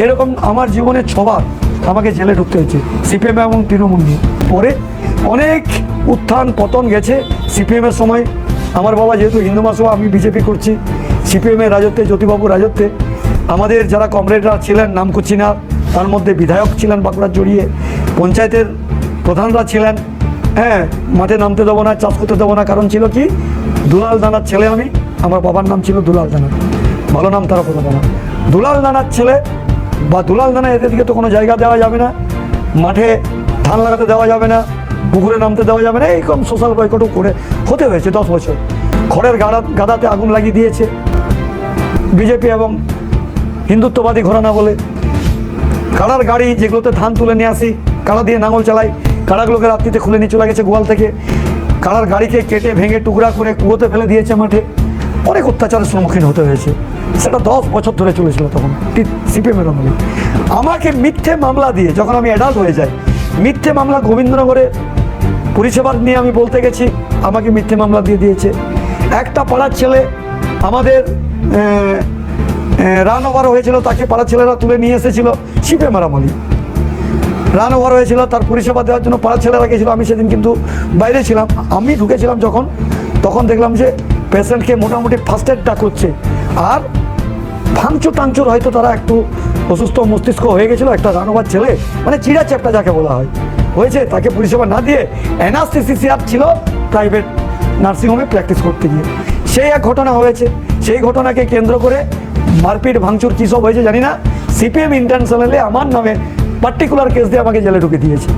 এরকম আমার জীবনে 6বার আমাকে জেলে ঢুকতে হয়েছে সিপিএম এবং তৃণমূল নিয়ে। পরে অনেক উত্থান পতন গেছে। সিপিএমের সময় আমার বাবা যেহেতু হিন্দু মহাসভা, আমি বিজেপি করছি, সিপিএমের রাজত্বে, জ্যোতিবাবুর রাজত্বে আমাদের যারা কমরেডরা ছিলেন, নাম করছি না, তার মধ্যে বিধায়ক ছিলেন বাঁকুড়ার জড়িয়ে, পঞ্চায়েতের প্রধানরা ছিলেন। হ্যাঁ, মাঠে নামতে দেবো না, চাষ করতে দেবো না, কারণ ছিল কি, দুলাল দানার ছেলে আমি, আমার বাবার নাম ছিল দুলাল দানা, ভালো নাম তারা কথা না, দুলাল দানার ছেলে বা দুলাল দানা, এদের দিকে তো কোনো জায়গা দেওয়া যাবে না, মাঠে ধান লাগাতে দেওয়া যাবে না, পুকুরে নামতে দেওয়া যাবে না, এইরকম সোশ্যাল বয়কটও করে হতে হয়েছে 10 বছর। খড়ের গাদাতে আগুন লাগিয়ে দিয়েছে বিজেপি এবং হিন্দুত্ববাদী ঘরানা বলে। কাড়ার গাড়ি যেগুলোতে ধান তুলে নিয়ে আসি, কাড়া দিয়ে নাঙল চালাই, কাড়াগুলোকে রাত্রিতে খুলে নিয়ে চলে গেছে গোয়াল থেকে, কাড়ার গাড়িকে কেটে ভেঙে টুকরা করে কুয়োতে ফেলে দিয়েছে মাঠে। অনেক অত্যাচারের সম্মুখীন হতে হয়েছে, সেটা 10 বছর ধরে চলেছিল তখন সিপিএমের আমলে। আমাকে মিথ্যে মামলা দিয়ে, যখন আমি অ্যাডাল্ট হয়ে যাই, মিথ্যে মামলা গোবিন্দনগরে পরিষেবার নিয়ে আমি বলতে গেছি, আমাকে মিথ্যে মামলা দিয়ে দিয়েছে। একটা পাড়ার ছেলে আমাদের রান ওভার হয়েছিল, তাকে পাড়ার ছেলেরা তুলে নিয়ে এসেছিল সিপিএমের আমলে। রান ওভার হয়েছিল, তার পরিষেবা দেওয়ার জন্য পাড়ার ছেলেরা গেছিলো, আমি সেদিন কিন্তু বাইরে ছিলাম। আমি ঢুকেছিলাম যখন, তখন দেখলাম যে পেশেন্টকে মোটামুটি ফার্স্ট এডটা করছে, আর ভাঙচুর টাংচুর, হয়তো তারা একটু অসুস্থ মস্তিষ্ক হয়ে গেছিলো। একটা রান ওভার ছেলে, মানে চিড়া চ্যাপটা যাকে বলা হয়, হয়েছে, তাকে পরিষেবা না দিয়ে অ্যানাস্থেসিয়ার ছিল প্রাইভেট নার্সিংহোমে প্র্যাকটিস করতে গিয়ে, সেই এক ঘটনা হয়েছে। সেই ঘটনাকে কেন্দ্র করে মারপিট ভাঙচুর কী সব হয়েছে জানি না, সিপিএম ইন্টারন্যাশনালে আমার নামে পার্টিকুলার কেস দিয়ে আমাকে জেলে ঢুকে দিয়েছে।